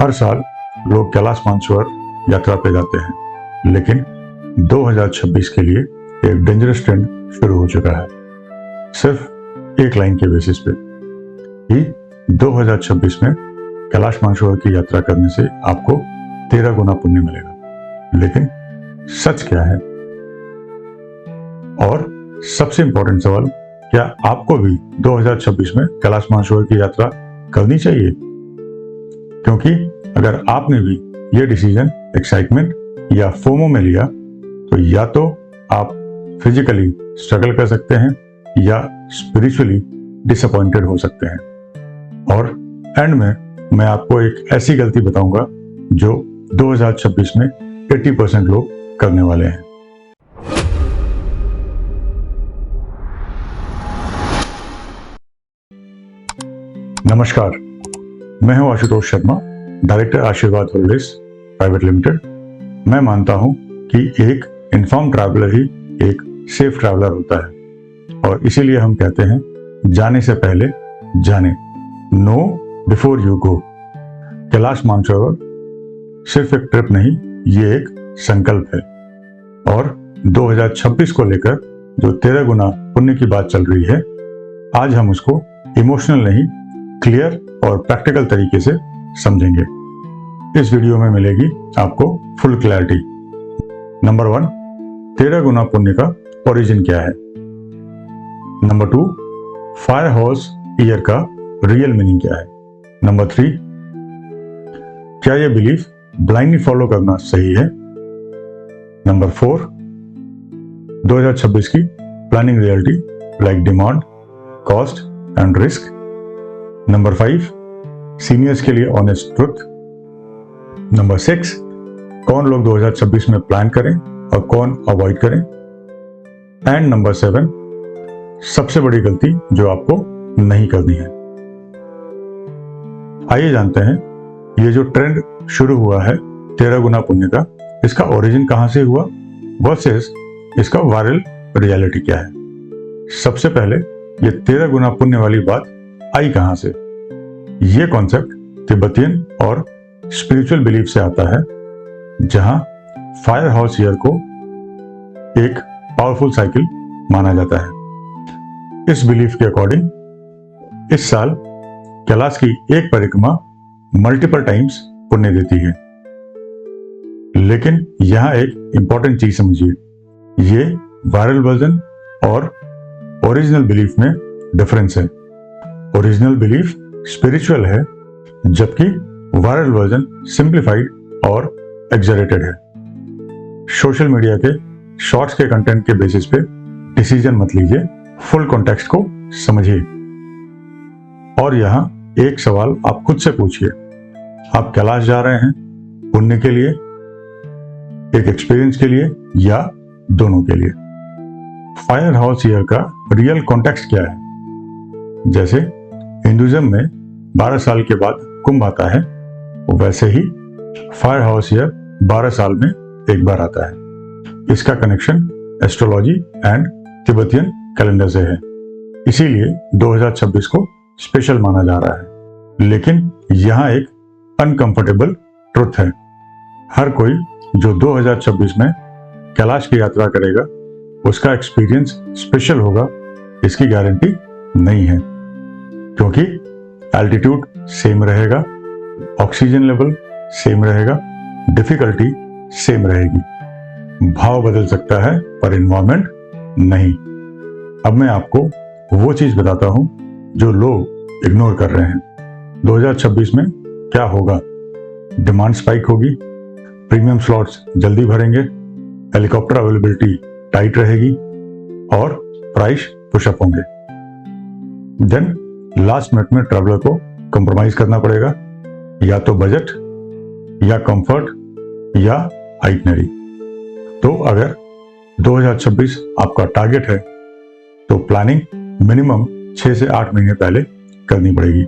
हर साल लोग कैलाश मानसरोवर यात्रा पे जाते हैं, लेकिन 2026 के लिए एक डेंजरस ट्रेंड शुरू हो चुका है। सिर्फ एक लाइन के बेसिस पे कि 2026 में कैलाश मानसरोवर की यात्रा करने से आपको 13 गुना पुण्य मिलेगा। लेकिन सच क्या है? और सबसे इंपॉर्टेंट सवाल, क्या आपको भी 2026 में कैलाश मानसरोवर की यात्रा करनी चाहिए? क्योंकि अगर आपने भी ये डिसीजन एक्साइटमेंट या फोमो में लिया तो या तो आप फिजिकली स्ट्रगल कर सकते हैं या स्पिरिचुअली डिसअपॉइंटेड हो सकते हैं। और एंड में मैं आपको एक ऐसी गलती बताऊंगा जो 2026 में 80% लोग करने वाले हैं। नमस्कार, मैं हूं आशुतोष शर्मा, डायरेक्टर आशीर्वाद हॉलिडेज प्राइवेट लिमिटेड। मैं मानता हूं कि एक इन्फॉर्म ट्रैवलर ही एक सेफ ट्रैवलर होता है, और इसीलिए हम कहते हैं जाने से पहले जाने, no before you go. Kailash Mansarovar सिर्फ एक ट्रिप नहीं, ये एक संकल्प है। और 2026 को लेकर जो 13 गुना पुण्य की बात चल रही है, आज हम उसको इमोशनल नहीं, क्लियर और प्रैक्टिकल तरीके से समझेंगे। इस वीडियो में मिलेगी आपको फुल क्लैरिटी। नंबर 1, 13 गुना पुण्य का ओरिजिन क्या है। नंबर 2, फायर हॉर्स ईयर का रियल मीनिंग क्या है। नंबर 3, क्या यह बिलीफ ब्लाइंडली फॉलो करना सही है। नंबर 4, 2026 की planning reality like demand, cost and risk. Number 5, seniors के लिए ऑनेस्ट ट्रुथ। नंबर 6, कौन लोग 2026 में प्लान करें और कौन अवॉइड करें। एंड नंबर 7, सबसे बड़ी गलती जो आपको नहीं करनी है। आइए जानते हैं ये जो ट्रेंड शुरू हुआ है 13 गुना पुण्य का, इसका ओरिजिन कहां से हुआ वर्सेस इसका वायरल रियलिटी क्या है। सबसे पहले ये 13 गुना पुण्य वाली बात आई कहां से? ये कॉन्सेप्ट तिब्बतियन और स्पिरिचुअल बिलीफ से आता है, जहां फायर हाउस ईयर को एक पावरफुल साइकिल माना जाता है। इस बिलीफ के अकॉर्डिंग इस साल कैलाश की एक परिक्रमा मल्टीपल टाइम्स पुण्य देती है। लेकिन यहां एक इंपॉर्टेंट चीज समझिए, ये वायरल वर्जन और ओरिजिनल बिलीफ में डिफरेंस है। ओरिजिनल बिलीफ स्पिरिचुअल है, जबकि वायरल वर्जन सिंप्लीफाइड और एग्जरेटेड है। सोशल मीडिया के शॉर्ट्स के कंटेंट के बेसिस पे डिसीजन मत लीजिए, फुल कॉन्टेक्स्ट को समझिए। और यहां एक सवाल आप खुद से पूछिए, आप कैलाश जा रहे हैं पुण्य के लिए, एक एक्सपीरियंस के लिए, या दोनों के लिए? फायर हाउस ईयर का रियल कॉन्टेक्स्ट क्या है? जैसे हिंदुइज्म में 12 साल के बाद कुंभ आता है, वैसे ही फायर हाउस ईयर 12 साल में एक बार आता है। इसका connection astrology and Tibetan calendar से है, इसीलिए 2026 को स्पेशल माना जा रहा है। लेकिन यहां एक अनकंफर्टेबल ट्रुथ है, हर कोई जो 2026 में कैलाश की यात्रा करेगा उसका एक्सपीरियंस स्पेशल होगा, इसकी गारंटी नहीं है। क्योंकि एल्टीट्यूड सेम रहेगा, ऑक्सीजन लेवल सेम रहेगा, डिफिकल्टी सेम रहेगी, भाव बदल सकता है पर एनवायरमेंट नहीं। अब मैं आपको वो चीज बताता हूं जो लोग इग्नोर कर रहे हैं। 2026 में क्या होगा? डिमांड स्पाइक होगी, प्रीमियम स्लॉट्स जल्दी भरेंगे, हेलीकॉप्टर अवेलेबिलिटी टाइट रहेगी और प्राइस पुशअप होंगे। देन लास्ट मिनट में ट्रैवलर को कंप्रोमाइज करना पड़ेगा, या तो बजट या कंफर्ट या आइटनरी। तो अगर 2026 आपका टारगेट है तो प्लानिंग मिनिमम 6 से 8 महीने पहले करनी पड़ेगी।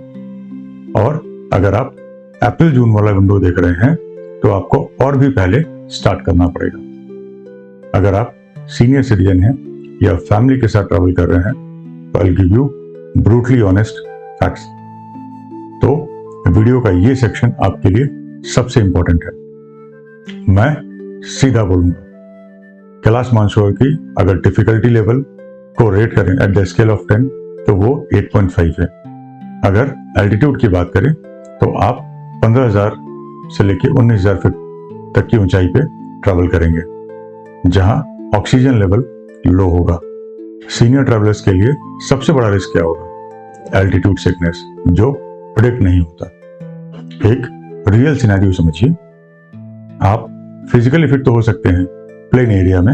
और अगर आप अप्रैल जून वाला विंडो देख रहे हैं तो आपको और भी पहले स्टार्ट करना पड़ेगा। अगर आप सीनियर सिटीजन हैं या फैमिली के साथ ट्रैवल कर रहे हैं तो I will give you brutally honest facts. तो वीडियो का ये सेक्शन आपके लिए सबसे इंपॉर्टेंट है। मैं सीधा बोलूंगा, कैलाश मानसरोवर की अगर डिफिकल्टी लेवल को रेट करें एट द स्केल ऑफ 10 तो वो 8.5 है। अगर एल्टीट्यूड की बात करें तो आप 15,000 से लेकर 19,000 फीट तक की ऊंचाई पे ट्रैवल करेंगे, जहां ऑक्सीजन लेवल लो होगा। सीनियर ट्रैवलर्स के लिए सबसे बड़ा रिस्क क्या होगा? एल्टीट्यूड सिकनेस, जो प्रेडिक्ट नहीं होता। एक रियल सिनेरियो समझिए, आप फिजिकली फिट तो हो सकते हैं प्लेन एरिया में,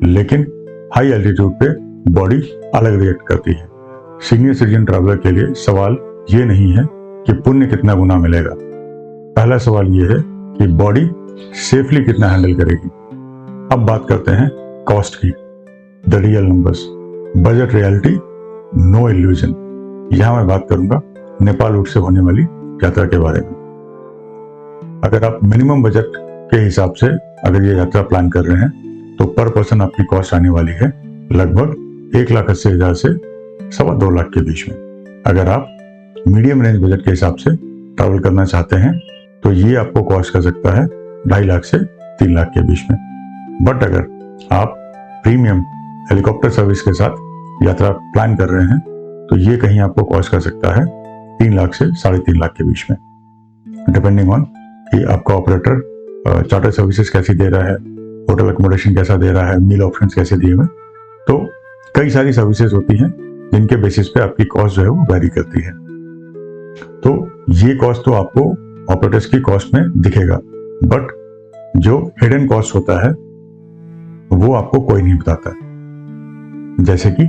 लेकिन हाई एल्टीट्यूड पे बॉडी अलग रिएक्ट करती है। सीनियर सिटीजन ट्रैवलर के लिए सवाल ये नहीं है कि पुण्य कितना गुना मिलेगा, पहला सवाल ये है कि बॉडी सेफली कितना हैंडल करेगी। अब बात करते हैं कॉस्ट की, the real numbers, budget reality, no illusion. यहां मैं बात करूंगा नेपाल रूट से होने वाली यात्रा के बारे में। अगर आप मिनिमम बजट के हिसाब से अगर ये यात्रा प्लान कर रहे हैं तो पर पर्सन आपकी कॉस्ट आने वाली है लगभग 1,80,000 से 2.25 लाख के बीच में। अगर आप मीडियम रेंज बजट के हिसाब से ट्रैवल करना चाहते हैं तो ये आपको कॉस्ट कर सकता है 2.5 लाख से 3 लाख के बीच में। बट अगर आप प्रीमियम हेलीकॉप्टर सर्विस के साथ यात्रा प्लान कर रहे हैं तो ये कहीं आपको कॉस्ट कर सकता है 3 लाख से 3.5 लाख के बीच में, डिपेंडिंग ऑन कि आपका ऑपरेटर चार्टर सर्विसेज कैसी दे रहा है, होटल अकोमोडेशन कैसा दे रहा है, मील ऑप्शंस कैसे दिए हुए। तो कई सारी सर्विसेज होती हैं जिनके बेसिस पे आपकी कॉस्ट जो है वो वेरी करती है। तो ये कॉस्ट तो आपको ऑपरेटर्स की कॉस्ट में दिखेगा, बट जो हिडन कॉस्ट होता है वो आपको कोई नहीं बताता, जैसे कि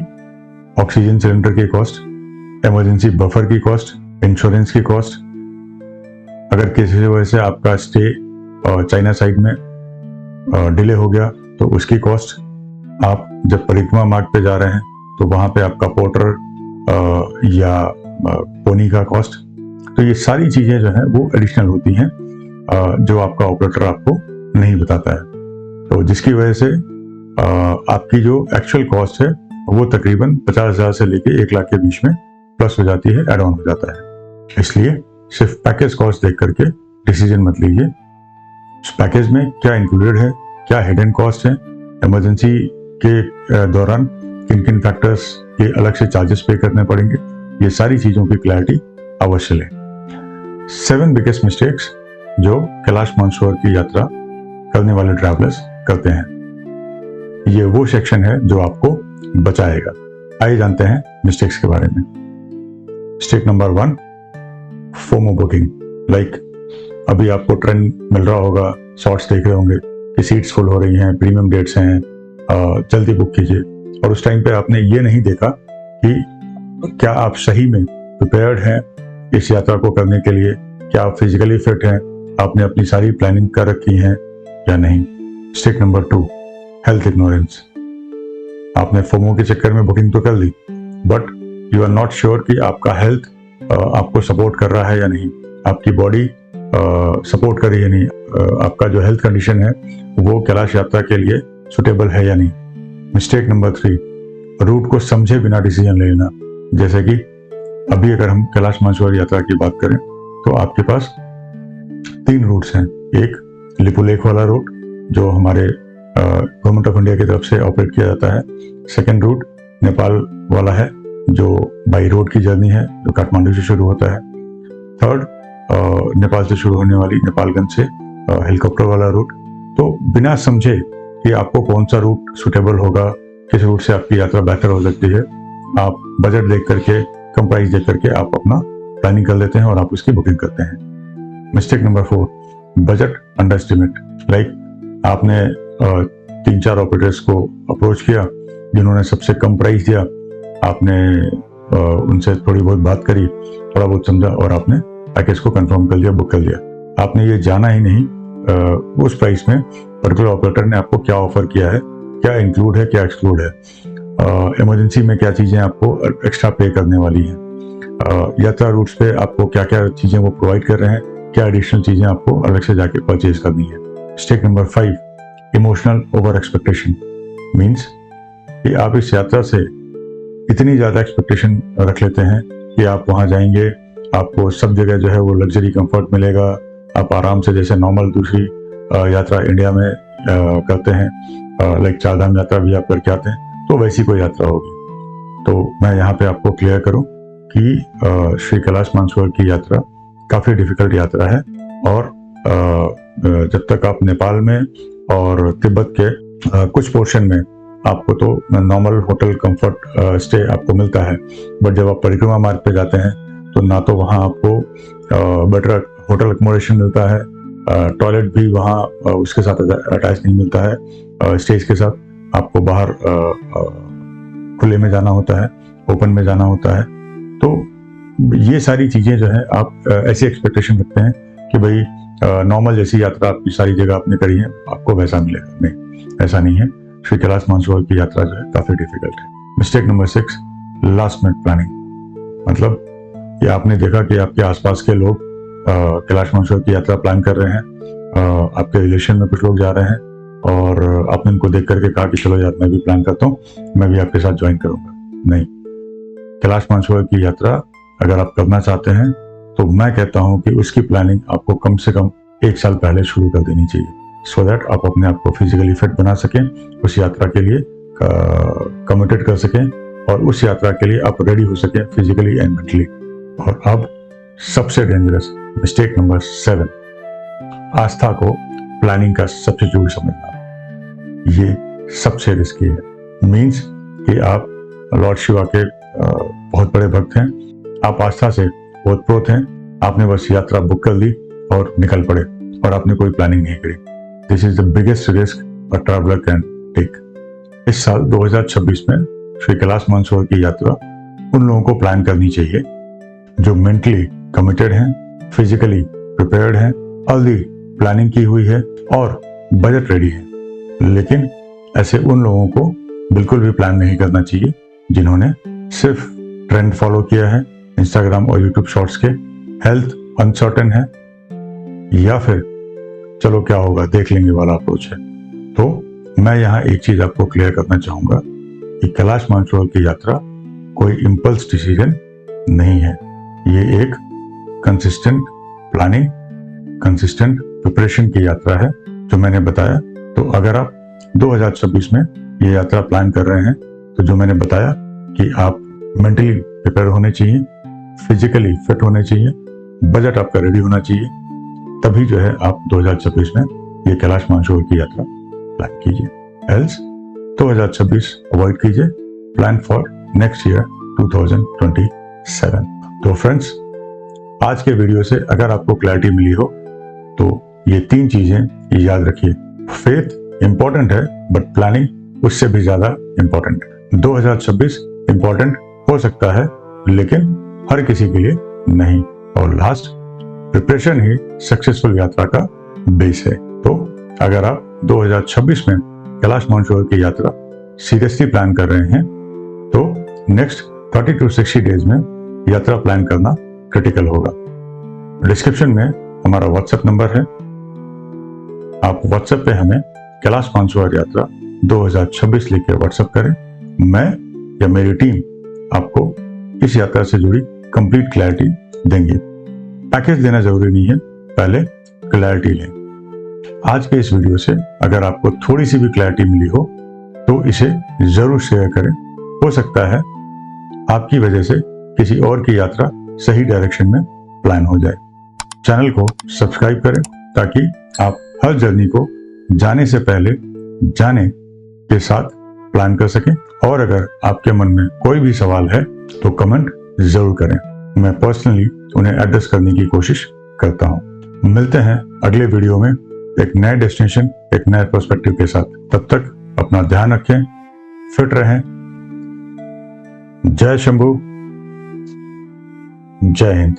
ऑक्सीजन सिलेंडर की कॉस्ट, इमरजेंसी बफर की कॉस्ट, इंश्योरेंस की कॉस्ट। अगर किसी वजह से आपका स्टे चाइना साइड में डिले हो गया तो उसकी कॉस्ट, आप जब परिक्रमा मार्ग पे जा रहे हैं तो वहां पे आपका पोर्टर या पोनी का कॉस्ट। तो ये सारी चीजें जो है वो एडिशनल होती हैं जो आपका ऑपरेटर आपको नहीं बताता है, तो जिसकी वजह से आपकी जो एक्चुअल कॉस्ट है वो तकरीबन 50,000 से लेके 1 लाख के बीच में प्लस हो जाती है, एड ऑन हो जाता है। इसलिए सिर्फ पैकेज कॉस्ट देख करके डिसीजन मत लीजिए। उस पैकेज में क्या इंक्लूडेड है, क्या हिडन कॉस्ट है, इमरजेंसी के दौरान किन किन फैक्टर्स के अलग से चार्जेस पे करने पड़ेंगे, ये सारी चीजों की क्लैरिटी अवश्य लें। 7 बिगेस्ट मिस्टेक्स जो कैलाश मानसरोवर की यात्रा करने वाले ट्रैवलर्स करते हैं, ये वो सेक्शन है जो आपको बचाएगा। आइए जानते हैं मिस्टेक्स के बारे में। Mistake number 1, FOMO booking. Like अभी आपको ट्रेंड मिल रहा होगा, शॉर्ट्स देख रहे होंगे कि सीट्स फुल हो रही हैं, प्रीमियम डेट्स हैं, जल्दी बुक कीजिए। और उस टाइम पे आपने ये नहीं देखा कि क्या आप सही में प्रिपेयर्ड हैं इस यात्रा को करने के लिए, क्या आप फिजिकली फिट हैं, आपने अपनी सारी प्लानिंग कर रखी है या नहीं। Mistake number 2, health ignorance. आपने फोमो के चक्कर में बुकिंग तो कर ली, but you are not sure कि आपका हेल्थ आपको सपोर्ट कर रहा है या नहीं, आपकी बॉडी सपोर्ट कर रही है नहीं, आपका जो हेल्थ कंडीशन है वो कैलाश यात्रा के लिए सुटेबल है या नहीं। मिस्टेक नंबर 3, रूट को समझे बिना डिसीजन ले लेना। जैसे कि अभी अगर हम कैलाश मानसरोवर यात्रा की बात करें तो आपके पास 3 रूट्स हैं। एक लिपुलेख वाला रूट जो हमारे गवर्नमेंट ऑफ इंडिया की तरफ से ऑपरेट किया जाता है। सेकेंड रूट नेपाल वाला है जो बाई रोड की जर्नी है जो काठमांडू से शुरू होता है। थर्ड नेपाल से शुरू होने वाली नेपालगंज से हेलीकॉप्टर वाला रूट। तो बिना समझे कि आपको कौन सा रूट सुटेबल होगा, किस रूट से आपकी यात्रा बेहतर हो सकती है, आप बजट देख करके, कम प्राइस देख करके आप अपना प्लानिंग कर लेते हैं और आप उसकी बुकिंग करते हैं। Mistake number 4, budget under estimate. Like आपने 3-4 ऑपरेटर्स को अप्रोच किया जिन्होंने सबसे कम प्राइस दिया, आपने उनसे थोड़ी बहुत बात करी, थोड़ा बहुत समझा और आपने पैकेज को कंफर्म कर लिया, बुक कर लिया। आपने ये जाना ही नहीं उस प्राइस में पर्टिकुलर ऑपरेटर ने आपको क्या ऑफर किया है, क्या इंक्लूड है, क्या एक्सक्लूड है, इमरजेंसी में क्या चीजें आपको एक्स्ट्रा पे करने वाली हैं, यात्रा रूट्स पे आपको क्या क्या चीजें वो प्रोवाइड कर रहे हैं, क्या एडिशनल चीजें आपको अलग से जाके परचेज करनी है। Mistake number 5, emotional over expectation. Means कि आप इस यात्रा से इतनी ज्यादा एक्सपेक्टेशन रख लेते हैं कि आप वहां जाएंगे, आपको सब जगह जो है वो लग्जरी कंफर्ट मिलेगा, आप आराम से जैसे नॉर्मल दूसरी यात्रा इंडिया में करते हैं, लाइक चारधाम यात्रा भी आप करके आते हैं, तो वैसी कोई यात्रा होगी। तो मैं यहाँ पे आपको क्लियर करूँ कि श्री कैलाश मानसरोवर की यात्रा काफ़ी डिफिकल्ट यात्रा है, और जब तक आप नेपाल में और तिब्बत के कुछ पोर्शन में आपको तो नॉर्मल होटल कंफर्ट स्टे आपको मिलता है, बट जब आप परिक्रमा मार्ग पे जाते हैं तो ना तो वहाँ आपको बेटर होटल अकोमोडेशन मिलता है, टॉयलेट भी वहाँ उसके साथ अटैच नहीं मिलता है स्टेज के साथ। आपको बाहर खुले में जाना होता है, ओपन में जाना होता है। तो ये सारी चीज़ें जो है आप ऐसी एक्सपेक्टेशन रखते हैं कि भाई नॉर्मल जैसी यात्रा आपकी सारी जगह आपने करी है, आपको वैसा मिलेगा। नहीं, ऐसा नहीं है। श्री कैलाश मानसरोवर की यात्रा जो है काफ़ी डिफिकल्ट है। Mistake number 6, last minute planning. मतलब ये आपने देखा कि आपके आसपास के लोग कैलाश मानसरोवर की यात्रा प्लान कर रहे हैं, आपके रिलेशन में कुछ लोग जा रहे हैं, और आपने उनको देख करके कहा कि चलो यार मैं भी प्लान करता हूँ, मैं भी आपके साथ ज्वाइन करूंगा। नहीं, कैलाश मानसरोवर की यात्रा अगर आप करना चाहते हैं तो मैं कहता हूं कि उसकी प्लानिंग आपको कम से कम 1 साल पहले शुरू कर देनी चाहिए, सो दैट आप अपने आप को फिजिकली फिट बना सकें, उस यात्रा के लिए कमिटेड कर सकें, और उस यात्रा के लिए आप रेडी हो सकें फिजिकली एंड मेंटली। और अब सबसे डेंजरस मिस्टेक नंबर 7, आस्था को प्लानिंग का सब्स्टिट्यूट समझना। ये सबसे रिस्की है। मीन्स कि आप लॉर्ड शिवा के बहुत बड़े भक्त हैं, आप आस्था से ओतप्रोत हैं, आपने बस यात्रा बुक कर ली और निकल पड़े, और आपने कोई प्लानिंग नहीं करी। This is the biggest risk a traveller can take. इस साल 2026 में श्री कैलाश मानसरोवर की यात्रा उन लोगों को प्लान करनी चाहिए जो मेंटली कमिटेड हैं, फिजिकली प्रिपेयर्ड हैं, ऑलरेडी प्लानिंग की हुई है और बजट रेडी है। लेकिन ऐसे उन लोगों को बिल्कुल भी प्लान नहीं करना चाहिए जिन्होंने सिर्फ ट्रेंड फॉलो किया है, इंस्टाग्राम और यूट्यूब शॉर्ट्स के, हेल्थ अनसर्टेन है, या फिर चलो क्या होगा देख लेंगे वाला अप्रोच है। तो मैं यहाँ एक चीज आपको क्लियर करना चाहूंगा कि कैलाश मानसरोवर की यात्रा कोई इम्पल्स डिसीजन नहीं है। ये एक कंसिस्टेंट प्लानिंग, कंसिस्टेंट प्रिपरेशन की यात्रा है जो मैंने बताया। तो अगर आप 2026 में ये यात्रा प्लान कर रहे हैं तो जो मैंने बताया कि आप मेंटली प्रिपेयर होने चाहिए, फिजिकली फिट होने चाहिए, बजट आपका रेडी होना चाहिए, तभी जो है आप 2026 में ये कैलाश मानसरोवर की यात्रा प्लान कीजिए। एल्स 2026 अवॉइड कीजिए, प्लान फॉर नेक्स्ट ईयर 2027। तो फ्रेंड्स, आज के वीडियो से अगर आपको क्लैरिटी मिली हो तो ये 3 चीजें याद रखिए। फेथ इंपॉर्टेंट है, बट प्लानिंग उससे भी ज्यादा इंपॉर्टेंट है। 2026 इंपॉर्टेंट हो सकता है, लेकिन हर किसी के लिए नहीं। और लास्ट, प्रिपरेशन ही सक्सेसफुल यात्रा का बेस है। तो अगर आप 2026 में कैलाश मानसरोवर की यात्रा सीरियसली प्लान कर रहे हैं तो नेक्स्ट 30 to 60 डेज में यात्रा प्लान करना क्रिटिकल होगा। डिस्क्रिप्शन में हमारा व्हाट्सएप नंबर है, आप व्हाट्सएप पे हमें कैलाश मानसरोवर यात्रा 2026 लिख के व्हाट्सएप करें। मैं या मेरी टीम आपको इस यात्रा से जुड़ी कंप्लीट क्लैरिटी देंगे। पैकेज देना जरूरी नहीं है, पहले क्लैरिटी लें। आज के इस वीडियो से अगर आपको थोड़ी सी भी क्लैरिटी मिली हो तो इसे जरूर शेयर करें। हो सकता है आपकी वजह से किसी और की यात्रा सही डायरेक्शन में प्लान हो जाए। चैनल को सब्सक्राइब करें ताकि आप हर जर्नी को जाने से पहले जाने के साथ प्लान कर सकें। और अगर आपके मन में कोई भी सवाल है तो कमेंट जरूर करें, मैं पर्सनली उन्हें एड्रेस करने की कोशिश करता हूं। मिलते हैं अगले वीडियो में एक नए डेस्टिनेशन, एक नए पर्सपेक्टिव के साथ। तब तक अपना ध्यान रखें, फिट रहें। जय शंभू, जय हिंद।